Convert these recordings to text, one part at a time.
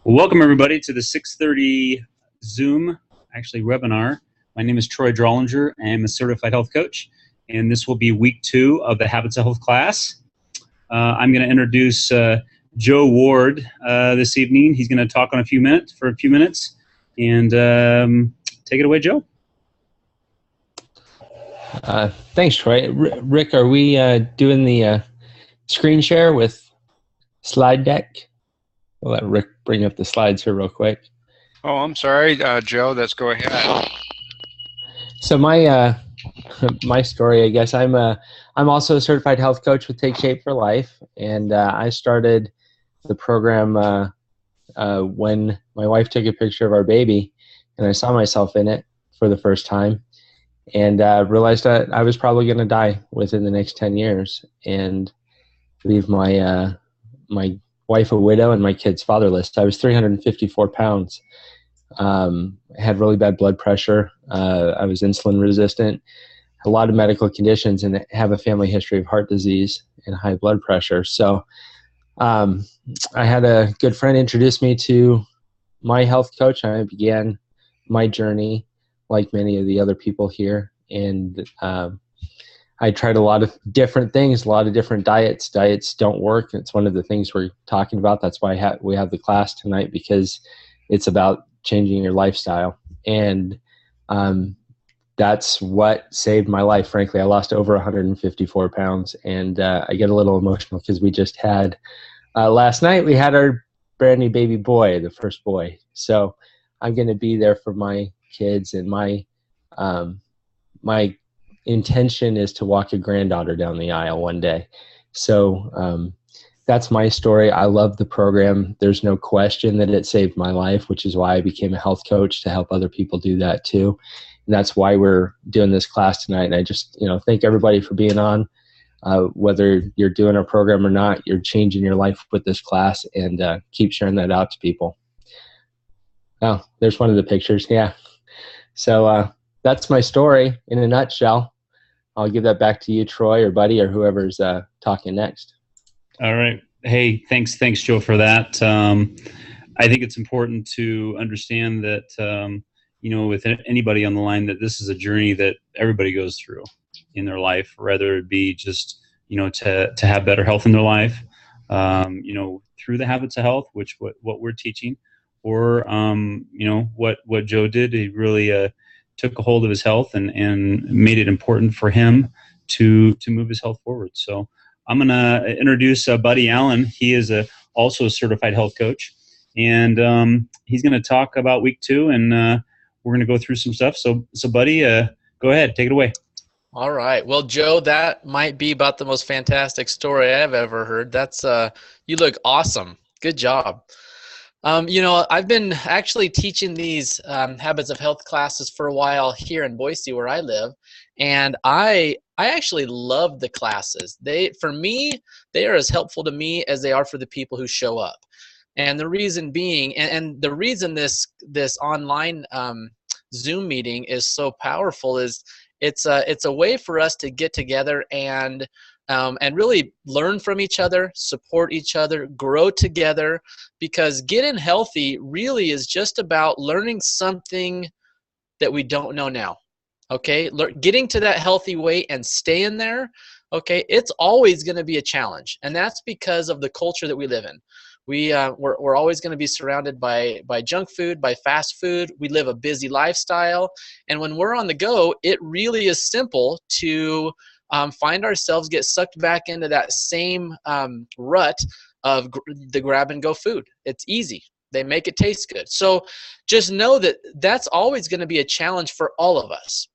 Well, welcome everybody to the 6:30 Zoom, actually webinar. My name is Troy Drollinger. I am a certified health coach, and this will be week 2 of the Habits of Health class. I'm going to introduce Joe Ward this evening. He's going to talk for a few minutes, and take it away, Joe. Thanks, Troy. Rick, are we doing the screen share with slide deck? We'll let Rick bring up the slides here real quick. Oh, I'm sorry, Joe. Let's go ahead. So my my story, I guess, I'm also a certified health coach with Take Shape for Life, and I started the program when my wife took a picture of our baby, and I saw myself in it for the first time, and realized that I was probably going to die within the next 10 years and leave my my wife a widow and my kids fatherless. I was 354 pounds. Had really bad blood pressure. I was insulin resistant, a lot of medical conditions, and have a family history of heart disease and high blood pressure. So I had a good friend introduce me to my health coach, and I began my journey like many of the other people here. And I tried a lot of different things, a lot of different diets. Diets don't work. It's one of the things we're talking about. That's why we have the class tonight, because it's about changing your lifestyle. And that's what saved my life, frankly. I lost over 154 pounds, and I get a little emotional because we just had, last night, we had our brand new baby boy, the first boy. So I'm going to be there for my kids, and my intention is to walk a granddaughter down the aisle one day. So that's my story. I love the program. There's no question that it saved my life, which is why I became a health coach, to help other people do that too. And that's why we're doing this class tonight. And I just, thank everybody for being on. Whether you're doing our program or not, you're changing your life with this class, and keep sharing that out to people. Oh, there's one of the pictures. Yeah. So that's my story in a nutshell. I'll give that back to you, Troy, or Buddy, or whoever's talking next. All right. Hey, thanks, Joe, for that. I think it's important to understand that, with anybody on the line, that this is a journey that everybody goes through in their life, whether it be just, to have better health in their life, through the habits of health, which what we're teaching, or, what Joe did. He really took a hold of his health and made it important for him to move his health forward. So I'm going to introduce Buddy Allen. He is also a certified health coach, and he's going to talk about week 2, and we're going to go through some stuff. So Buddy, go ahead, take it away. All right. Well, Joe, that might be about the most fantastic story I've ever heard. That's you look awesome. Good job. I've been actually teaching these habits of health classes for a while here in Boise, where I live, and I actually love the classes. For me, they are as helpful to me as they are for the people who show up. And the reason being, and the reason this online Zoom meeting is so powerful is it's a way for us to get together and really learn from each other, support each other, grow together, because getting healthy really is just about learning something that we don't know now. Okay, getting to that healthy weight and staying there, okay, it's always going to be a challenge, and that's because of the culture that we live in. We're always going to be surrounded by junk food, by fast food. We live a busy lifestyle, and when we're on the go, it really is simple to find ourselves get sucked back into that same rut of the grab and go food. It's easy. They make it taste good. So just know that that's always going to be a challenge for all of us.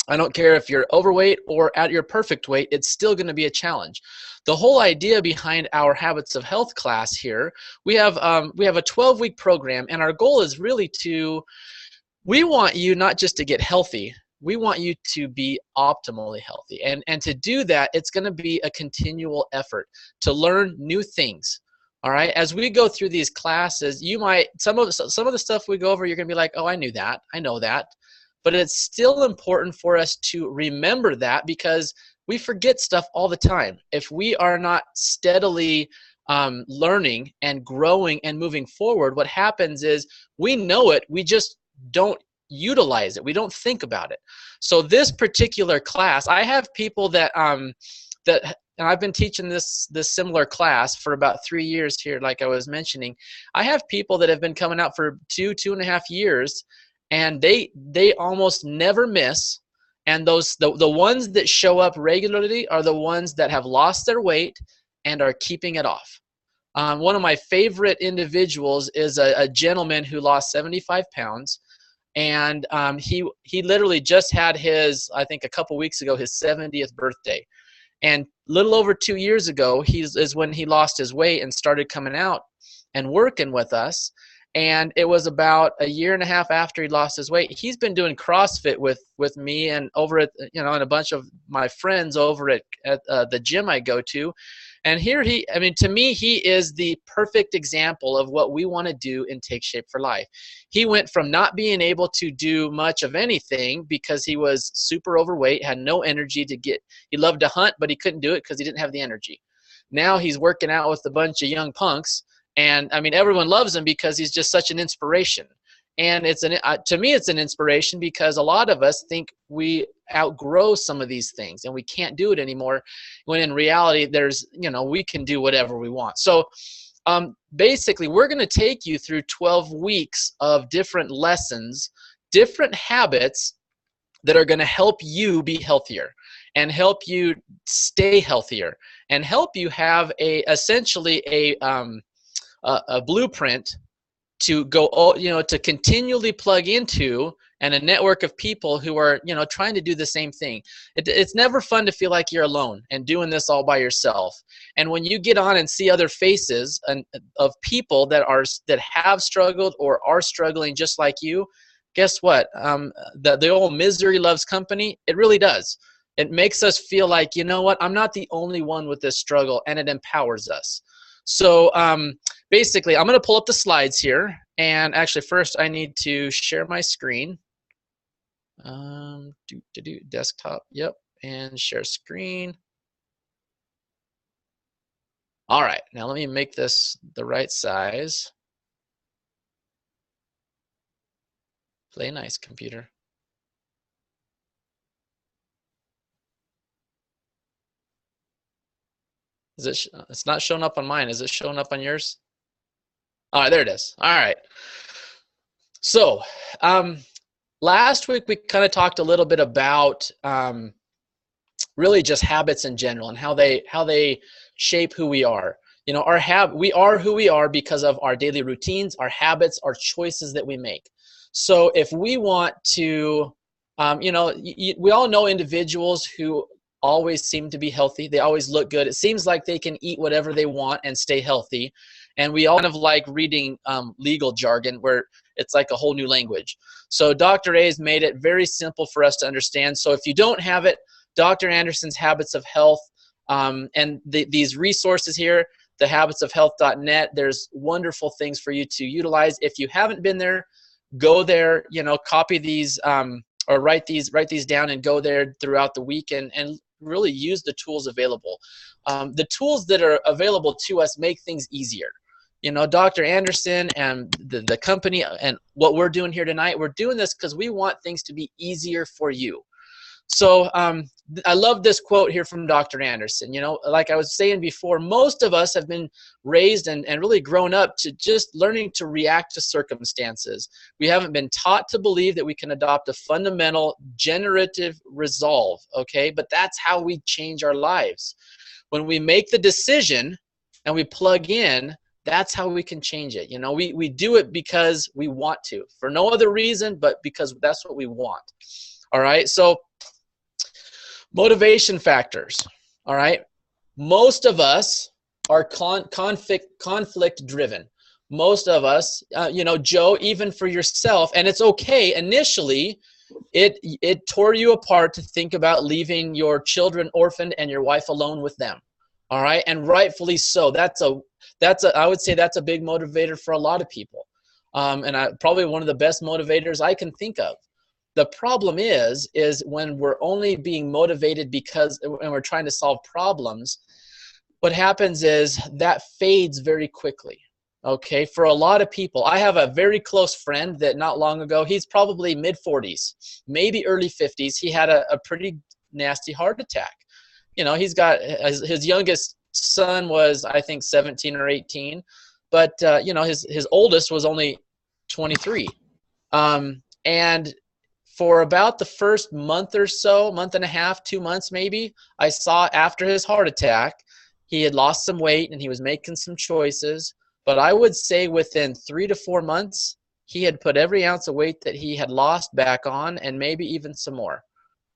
I don't care if you're overweight or at your perfect weight, it's still going to be a challenge. The whole idea behind our Habits of Health class here, we have a 12-week program, and our goal is really we want you not just to get healthy, we want you to be optimally healthy. And to do that, it's going to be a continual effort to learn new things. All right, as we go through these classes, you might, some of the stuff we go over, you're going to be like, oh, I knew that, I know that. But it's still important for us to remember that, because we forget stuff all the time. If we are not steadily learning and growing and moving forward, what happens is we know it, we just don't utilize it. We don't think about it. So this particular class, I have people that and I've been teaching this similar class for about 3 years here, like I was mentioning. I have people that have been coming out for 2.5 years, and they almost never miss. And the ones that show up regularly are the ones that have lost their weight and are keeping it off. One of my favorite individuals is a gentleman who lost 75 pounds. And he literally just had his, I think a couple weeks ago, his 70th birthday. And little over 2 years ago, is when he lost his weight and started coming out and working with us. And it was about 1.5 years after he lost his weight. He's been doing CrossFit with me and over at, and a bunch of my friends over at the gym I go to. And here to me, he is the perfect example of what we want to do in Take Shape for Life. He went from not being able to do much of anything because he was super overweight, had no energy he loved to hunt, but he couldn't do it because he didn't have the energy. Now he's working out with a bunch of young punks, and everyone loves him because he's just such an inspiration. And to me, it's an inspiration because a lot of us think we outgrow some of these things and we can't do it anymore, when in reality, we can do whatever we want. So basically, we're going to take you through 12 weeks of different lessons, different habits that are going to help you be healthier and help you stay healthier and help you have essentially a blueprint to go, to continually plug into, and a network of people who are, trying to do the same thing. It's never fun to feel like you're alone and doing this all by yourself. And when you get on and see other faces of people that have struggled or are struggling just like you, guess what? The old misery loves company. It really does. It makes us feel like, you know what? I'm not the only one with this struggle, and it empowers us. So basically, I'm going to pull up the slides here. And actually, first, I need to share my screen. Desktop, yep, and share screen. All right, now let me make this the right size. Play nice, computer. It's not showing up on mine. Is it showing up on yours? All right, there it is. All right. So last week we kind of talked a little bit about really just habits in general and how they shape who we are. We are who we are because of our daily routines, our habits, our choices that we make. So if we want to, we all know individuals who always seem to be healthy. They always look good. It seems like they can eat whatever they want and stay healthy. And we all kind of like reading legal jargon where it's like a whole new language. So Dr. A has made it very simple for us to understand. So if you don't have it, Dr. Anderson's Habits of Health, and these resources here, thehabitsofhealth.net, there's wonderful things for you to utilize. If you haven't been there, go there, copy these or write these down and go there throughout the week and really use the tools available. The tools that are available to us make things easier. Dr. Anderson and the company and what we're doing here tonight, we're doing this because we want things to be easier for you. So I love this quote here from Dr. Anderson. Like I was saying before, most of us have been raised and really grown up to just learning to react to circumstances. We haven't been taught to believe that we can adopt a fundamental generative resolve, okay? But that's how we change our lives. When we make the decision and we plug in, that's how we can change it. We do it because we want to, for no other reason, but because that's what we want. All right, so motivation factors. All right, most of us are conflict driven. Most of us, Joe, even for yourself, and it's okay. Initially, it tore you apart to think about leaving your children orphaned and your wife alone with them. All right, and rightfully so. I would say that's a big motivator for a lot of people, and probably one of the best motivators I can think of. The problem is when we're only being motivated because when we're trying to solve problems, what happens is that fades very quickly. Okay, for a lot of people, I have a very close friend that not long ago, he's probably mid 40s, maybe early 50s. He had a pretty nasty heart attack. You know, he's got his youngest son was, I think, 17 or 18, but you know, his oldest was only 23. And for about the first month or so, month and a half, 2 months maybe, I saw after his heart attack, he had lost some weight and he was making some choices. But I would say within 3 to 4 months, he had put every ounce of weight that he had lost back on, and maybe even some more,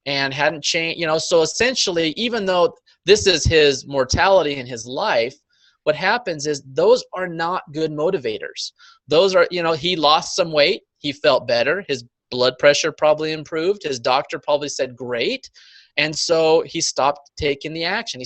and hadn't changed. You know, so essentially, even though this is his mortality in his life, what happens is those are not good motivators. Those are, you know, he lost some weight, he felt better, his blood pressure probably improved, his doctor probably said great, and so he stopped taking the action. He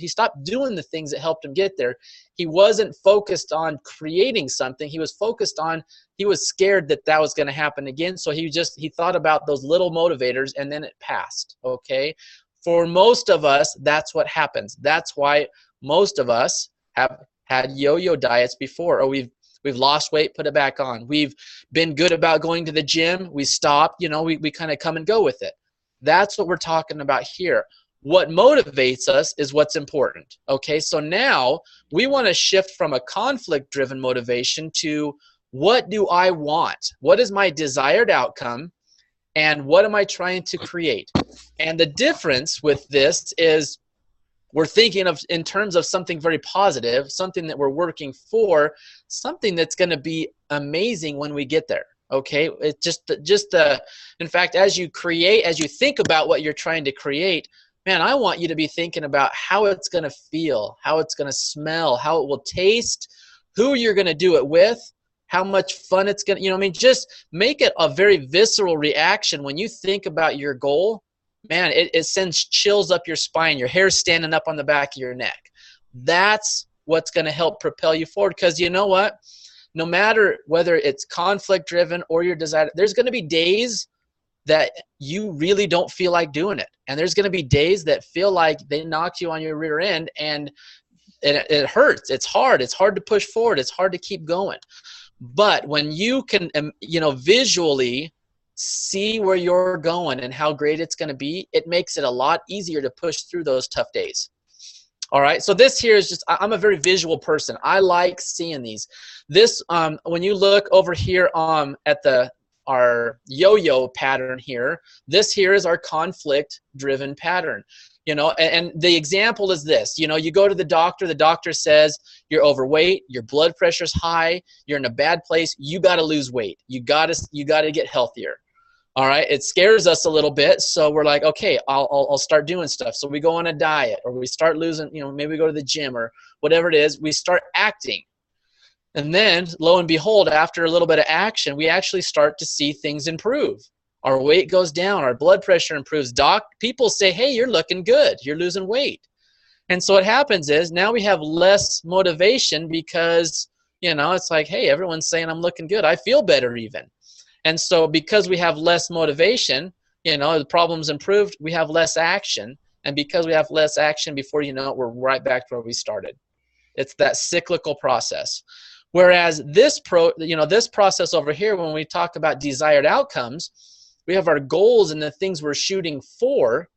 stopped doing the things that helped him get there. He wasn't focused on creating something. He was focused on, he was scared that that was going to happen again. So he thought about those little motivators, and then it passed. Okay. For most of us, that's what happens. That's why most of us have had yo-yo diets before, or we've lost weight, put it back on. We've been good about going to the gym. We stopped, you know, we kind of come and go with it. That's what we're talking about here. What motivates us is what's important. Okay, so now we want to shift from a conflict-driven motivation to, what do I want? What is my desired outcome? And what am I trying to create? And the difference with this is we're thinking of in terms of something very positive, something that we're working for, something that's going to be amazing when we get there. Okay, it's just in fact, as you think about what you're trying to create, man, I want you to be thinking about how it's going to feel, how it's going to smell, how it will taste, who you're going to do it with, how much fun it's going to, you know, I mean, just make it a very visceral reaction when you think about your goal. Man, it sends chills up your spine, your hair's standing up on the back of your neck. That's what's going to help propel you forward, because you know what? No matter whether it's conflict driven or your desire, there's going to be days that you really don't feel like doing it. And there's going to be days that feel like they knocked you on your rear end, and it hurts. It's hard. It's hard to push forward. It's hard to keep going. But when you can, you know, visually see where you're going and how great it's going to be, it makes it a lot easier to push through those tough days. All right, so this here is just, I'm a very visual person. I like seeing these. This, when you look over here at our yo-yo pattern here, this here is our conflict-driven pattern. You know, and the example is this. You know, you go to the doctor says you're overweight, your blood pressure's high, you're in a bad place, you got to lose weight. You got to get healthier. All right, it scares us a little bit, so we're like, okay, I'll start doing stuff. So we go on a diet, or we start losing, you know, maybe we go to the gym or whatever it is. We start acting, and then lo and behold, after a little bit of action, we actually start to see things improve. Our weight goes down, our blood pressure improves. People say, hey, you're looking good, you're losing weight. And so what happens is now we have less motivation because, you know, it's like, hey, everyone's saying I'm looking good. I feel better even. And so because we have less motivation, you know, the problem's improved, we have less action. And because we have less action, before you know it, we're right back to where we started. It's that cyclical process. Whereas this process over here, when we talk about desired outcomes, we have our goals and the things we're shooting for.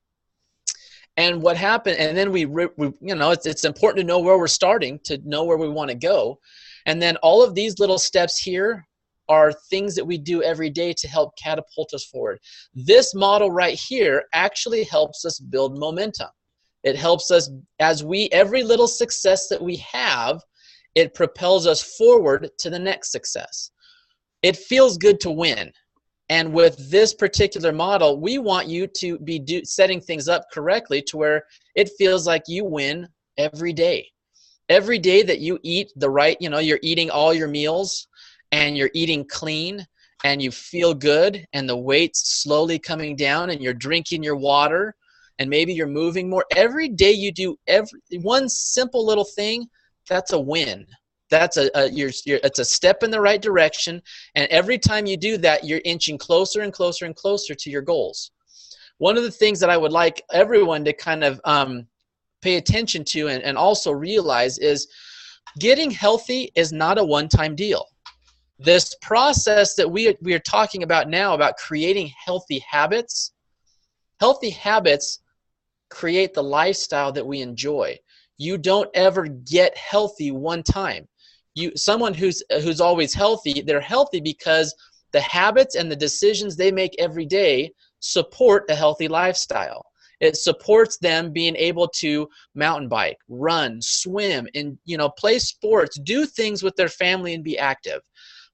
And what happened, and then we you know, it's important to know where we're starting, to know where we want to go. And then all of these little steps here are things that we do every day to help catapult us forward. This model right here actually helps us build momentum. It helps us, every little success that we have, it propels us forward to the next success. It feels good to win. And with this particular model, we want you to be setting things up correctly to where it feels like you win every day. Every day that you eat the right, you know, you're eating all your meals, and you're eating clean, and you feel good, and the weight's slowly coming down, and you're drinking your water, and maybe you're moving more. Every day you do one simple little thing, that's a win. That's it's a step in the right direction, and every time you do that, you're inching closer and closer and closer to your goals. One of the things that I would like everyone to kind of pay attention to and also realize is getting healthy is not a one-time deal. This process that we are talking about now, about creating healthy habits create the lifestyle that we enjoy. You don't ever get healthy one time. Someone who's always healthy, they're healthy because the habits and the decisions they make every day support a healthy lifestyle. It supports them being able to mountain bike, run, swim, and play sports, do things with their family and be active.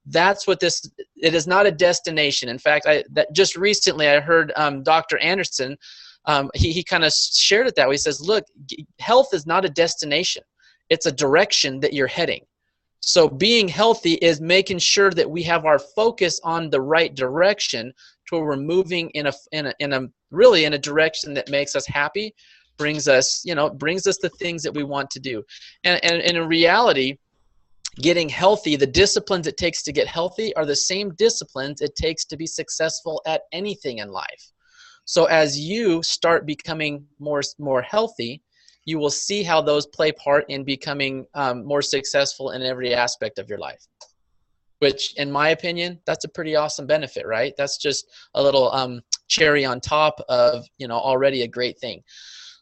That's what it is not a destination. In fact, just recently I heard Dr. Anderson, he kind of shared it that way. He says, look, health is not a destination. It's a direction that you're heading. So being healthy is making sure that we have our focus on the right direction to where we're moving in a direction that makes us happy, brings us the things that we want to do. And in reality, getting healthy, the disciplines it takes to get healthy are the same disciplines it takes to be successful at anything in life. So as you start becoming more healthy, you will see how those play part in becoming more successful in every aspect of your life. Which, in my opinion, that's a pretty awesome benefit, right? That's just a little cherry on top of already a great thing.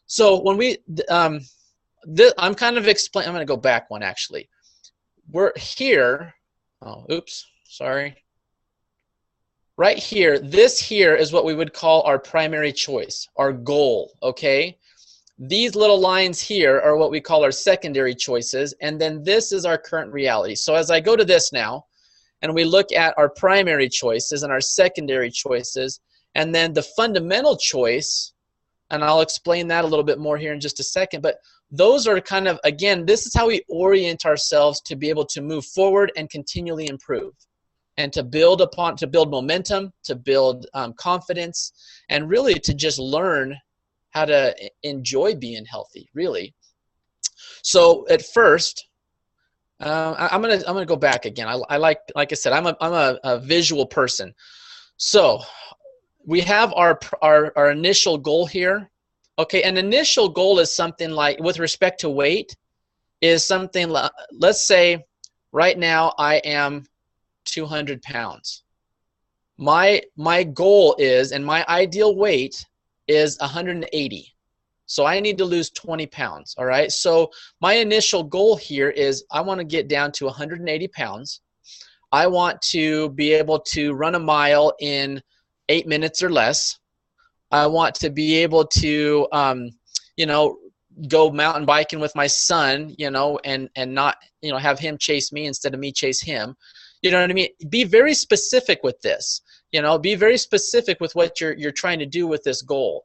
So when I'm kind of explaining. I'm going to go back one actually. We're here. Oh, oops, sorry. Right here, this here is what we would call our primary choice, our goal, okay? These little lines here are what we call our secondary choices, and then this is our current reality. So as I go to this now, and we look at our primary choices and our secondary choices, and then the fundamental choice, and I'll explain that a little bit more here in just a second, but those are kind of, again, this is how we orient ourselves to be able to move forward and continually improve, and to build momentum, to build confidence, and really to just learn how to enjoy being healthy, really. So at first, I'm gonna go back again. like I said, I'm a visual person. So we have our initial goal here. Okay, an initial goal is something like, with respect to weight, is something like, let's say right now I am 200 pounds. My goal is, and my ideal weight is 180. So I need to lose 20 pounds, all right? So my initial goal here is I want to get down to 180 pounds. I want to be able to run a mile in 8 minutes or less. I want to be able to, go mountain biking with my son, and not, have him chase me instead of me chase him. You know what I mean? Be very specific with this. Be very specific with what you're trying to do with this goal.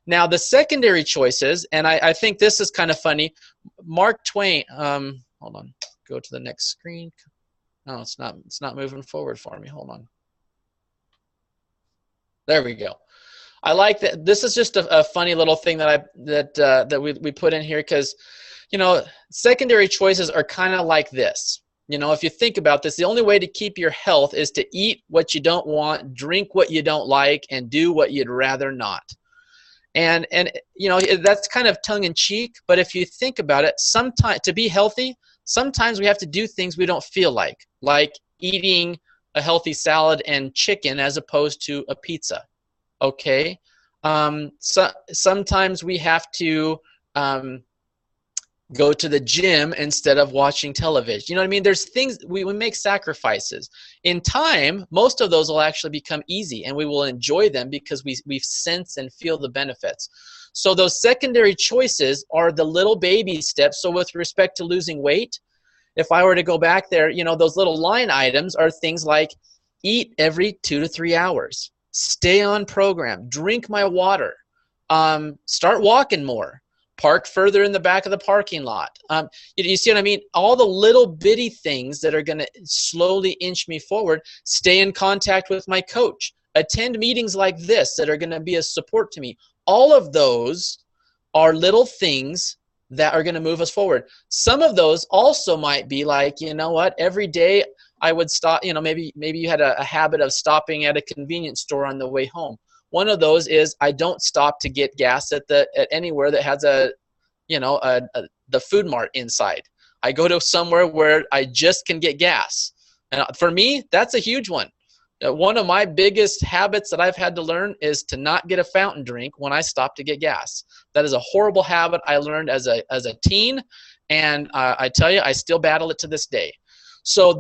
Now, the secondary choices, and I think this is kind of funny. Mark Twain, hold on, go to the next screen. No, it's not moving forward for me. Hold on. There we go. I like that. This is just a funny little thing that we put in here because, secondary choices are kind of like this. If you think about this, the only way to keep your health is to eat what you don't want, drink what you don't like, and do what you'd rather not. And that's kind of tongue-in-cheek, but if you think about it, sometimes to be healthy, sometimes we have to do things we don't feel like eating a healthy salad and chicken as opposed to a pizza. Okay, so sometimes we have to go to the gym instead of watching television. You know what I mean? There's things, we make sacrifices. In time, most of those will actually become easy, and we will enjoy them because we sense and feel the benefits. So those secondary choices are the little baby steps. So with respect to losing weight, if I were to go back there, those little line items are things like eat every 2 to 3 hours. Stay on program, drink my water, start walking more, park further in the back of the parking lot. You see what I mean? All the little bitty things that are going to slowly inch me forward. Stay in contact with my coach. Attend meetings like this that are going to be a support to me. All of those are little things that are going to move us forward. Some of those also might be like, every day I would stop, maybe you had a habit of stopping at a convenience store on the way home. One of those is I don't stop to get gas at anywhere that has a the food mart inside. I go to somewhere where I just can get gas. And for me, that's a huge one. One of my biggest habits that I've had to learn is to not get a fountain drink when I stop to get gas. That is a horrible habit I learned as a teen, and I tell you, I still battle it to this day. So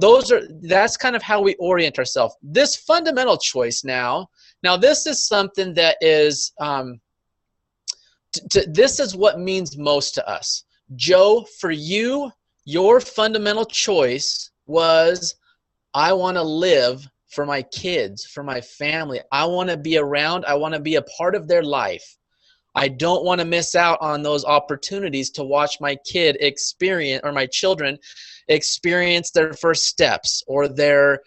that's kind of how we orient ourselves. This fundamental choice now this is something that is this is what means most to us. Joe, for you, your fundamental choice was, I want to live for my kids, for my family. I want to be around. I want to be a part of their life. I don't want to miss out on those opportunities to watch my kid experience, or my children experience, their first steps, or their,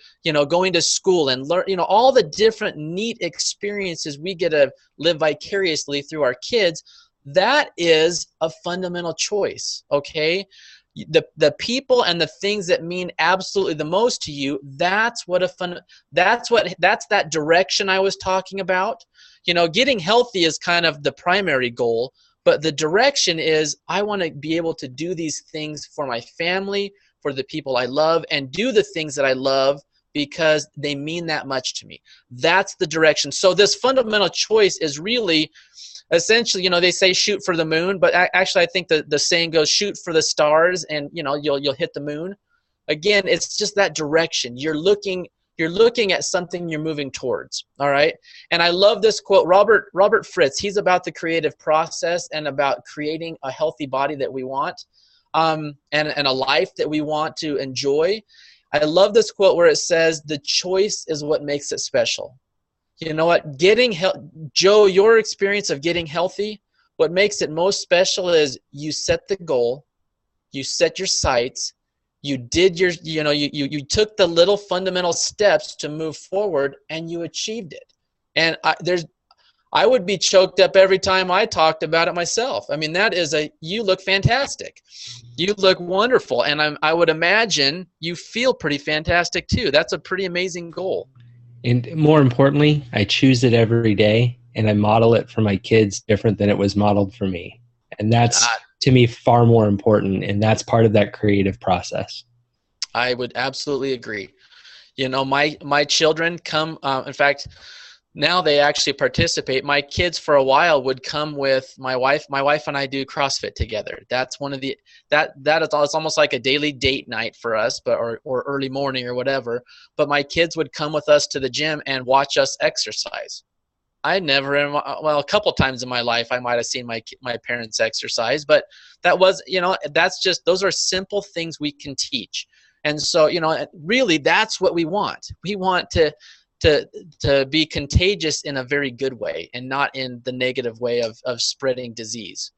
going to school and learn, all the different neat experiences we get to live vicariously through our kids. That is a fundamental choice, okay? The people and the things that mean absolutely the most to you, that's that direction I was talking about. Getting healthy is kind of the primary goal, but the direction is, I want to be able to do these things for my family, for the people I love, and do the things that I love because they mean that much to me. That's the direction. So this fundamental choice is really, essentially, they say shoot for the moon, but actually I think the saying goes shoot for the stars, and you'll hit the moon. Again, it's just that direction. You're looking at something you're moving towards. All right. And I love this quote. Robert Fritz, he's about the creative process and about creating a healthy body that we want, and a life that we want to enjoy. I love this quote where it says, the choice is what makes it special. You know what? Joe, your experience of getting healthy, what makes it most special is you set the goal, you set your sights, you did you took the little fundamental steps to move forward, and you achieved it. And I would be choked up every time I talked about it myself. I mean, you look fantastic. You look wonderful. And I would imagine you feel pretty fantastic too. That's a pretty amazing goal. And more importantly, I choose it every day, and I model it for my kids different than it was modeled for me. And that's, to me, far more important, and that's part of that creative process. I would absolutely agree. My children come, in fact, now they actually participate. My kids for a while would come with my wife. My wife and I do CrossFit together. That's one of the, it's almost like a daily date night for us, or early morning or whatever. But my kids would come with us to the gym and watch us exercise. A couple times in my life, I might have seen my parents exercise, but that was, those are simple things we can teach. And so, really that's what we want. We want to be contagious in a very good way, and not in the negative way of spreading disease.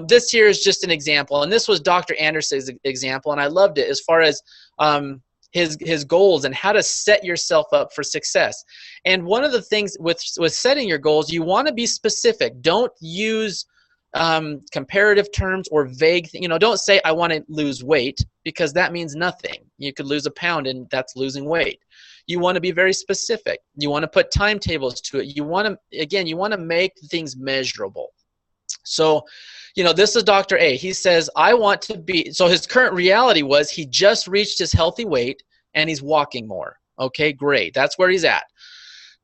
This here is just an example, and this was Dr. Anderson's example, and I loved it as far as his goals and how to set yourself up for success. And one of the things with setting your goals, you want to be specific. Don't use comparative terms or vague. Don't say I want to lose weight, because that means nothing. You could lose a pound, and that's losing weight. You want to be very specific. You want to put timetables to it. You want to make things measurable. So, this is Dr. A. He says, I want to be, so his current reality was he just reached his healthy weight and he's walking more. Okay, great. That's where he's at.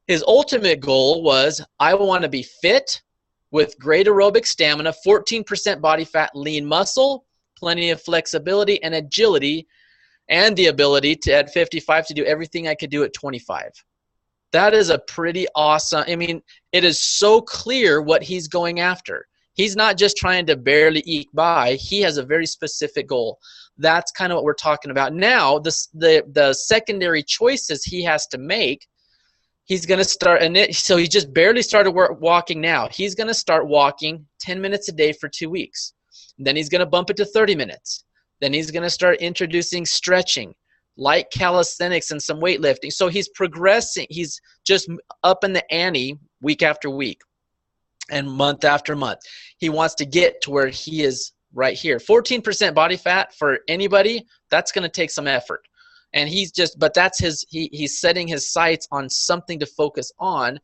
His ultimate goal was, I want to be fit with great aerobic stamina, 14% body fat, lean muscle, plenty of flexibility and agility, and the ability to, at 55, to do everything I could do at 25. That is a pretty awesome, it is so clear what he's going after. He's not just trying to barely eke by. He has a very specific goal. That's kind of what we're talking about. Now, the secondary choices he has to make, he's going to start, so he just barely started walking now. He's going to start walking 10 minutes a day for 2 weeks. Then he's going to bump it to 30 minutes. Then he's going to start introducing stretching, light calisthenics, and some weightlifting. So he's progressing. He's just up in the ante week after week and month after month. He wants to get to where he is right here. 14% body fat for anybody, that's going to take some effort. And he's setting his sights on something to focus on,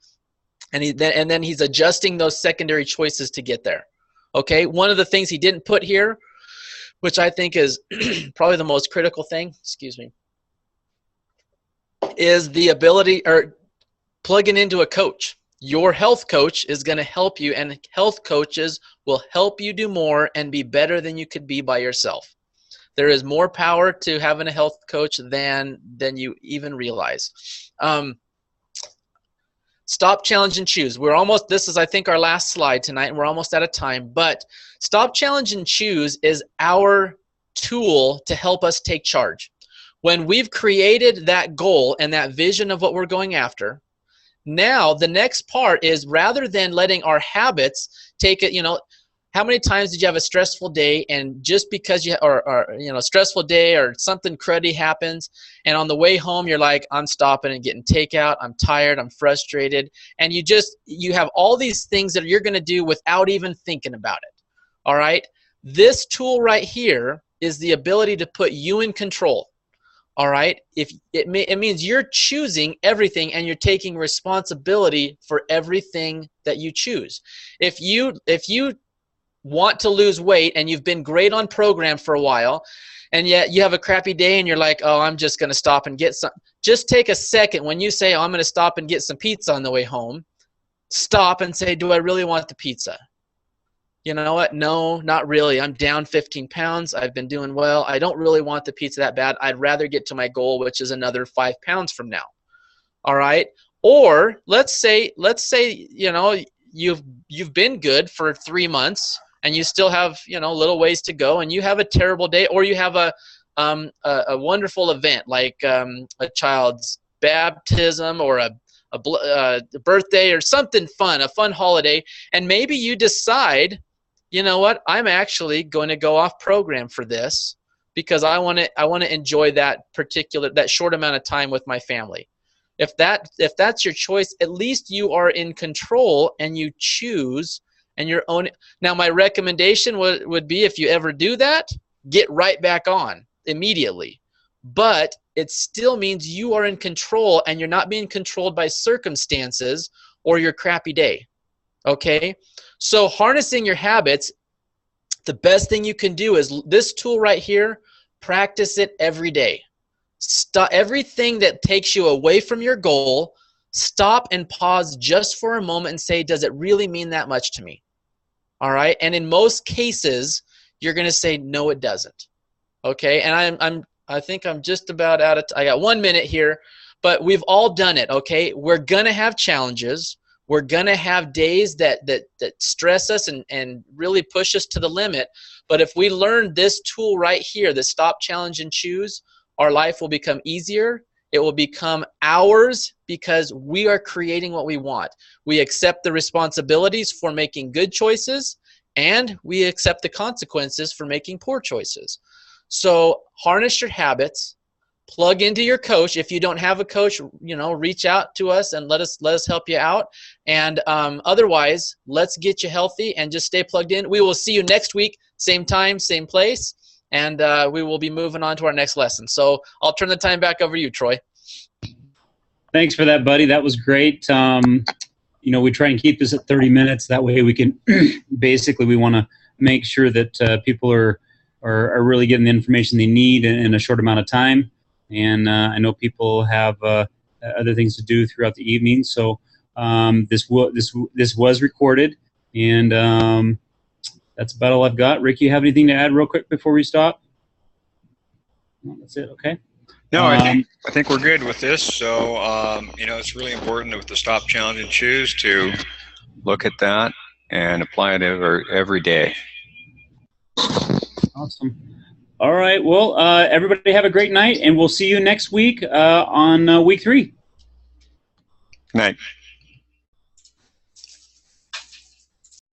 and then he's adjusting those secondary choices to get there. Okay, one of the things he didn't put here, which I think is probably the most critical thing, excuse me, is the ability or plugging into a coach. Your health coach is going to help you, and health coaches will help you do more and be better than you could be by yourself. There is more power to having a health coach than you even realize. Stop, challenge, and choose. We're almost, this is I think our last slide tonight, and we're almost out of time, but stop, challenge, and choose is our tool to help us take charge. When we've created that goal and that vision of what we're going after, now the next part is, rather than letting our habits take it, how many times did you have a stressful day, and just because stressful day or something cruddy happens, and on the way home you're like, I'm stopping and getting takeout, I'm tired, I'm frustrated, and you have all these things that you're going to do without even thinking about it. All right? This tool right here is the ability to put you in control. All right? It means you're choosing everything, and you're taking responsibility for everything that you choose. If you want to lose weight and you've been great on program for a while, and yet you have a crappy day and you're like, oh, I'm just going to stop and get some. Just take a second when you say, oh, I'm going to stop and get some pizza on the way home. Stop and say, do I really want the pizza? You know what? No, not really. I'm down 15 pounds. I've been doing well. I don't really want the pizza that bad. I'd rather get to my goal, which is another 5 pounds from now. All right? Or let's say you've been good for 3 months, and you still have little ways to go, and you have a terrible day, or you have a wonderful event like a child's baptism or a birthday or something fun, a fun holiday, and maybe you decide, you know what, I'm actually going to go off program for this because I want to enjoy that short amount of time with my family. If that's your choice, at least you are in control and you choose and your own. Now, my recommendation would be, if you ever do that, get right back on immediately. But it still means you are in control, and you're not being controlled by circumstances or your crappy day. Okay? So harnessing your habits, the best thing you can do is this tool right here. Practice it every day. Stop everything that takes you away from your goal. Stop and pause just for a moment and say, does it really mean that much to me? All right? And in most cases, you're going to say, no, it doesn't. Okay? And I think I'm just about out of I got 1 minute here, but we've all done it, okay? We're going to have challenges. We're going to have days that stress us and really push us to the limit. But if we learn this tool right here, the stop, challenge, and choose, our life will become easier. It will become ours because we are creating what we want. We accept the responsibilities for making good choices, and we accept the consequences for making poor choices. So harness your habits, plug into your coach. If you don't have a coach, reach out to us and let us help you out. And otherwise, let's get you healthy and just stay plugged in. We will see you next week, same time, same place. And we will be moving on to our next lesson. So I'll turn the time back over to you, Troy. Thanks for that, buddy. That was great. We try and keep this at 30 minutes. That way we can basically, we want to make sure that people are really getting the information they need in a short amount of time. And I know people have other things to do throughout the evening. So this was recorded, and that's about all I've got. Rick, you have anything to add real quick before we stop? No, that's it. Okay. No, I think we're good with this. So, it's really important with the stop, challenge, and choose to look at that and apply it every day. Awesome. All right. Well, everybody have a great night, and we'll see you next week on week 3. Good night.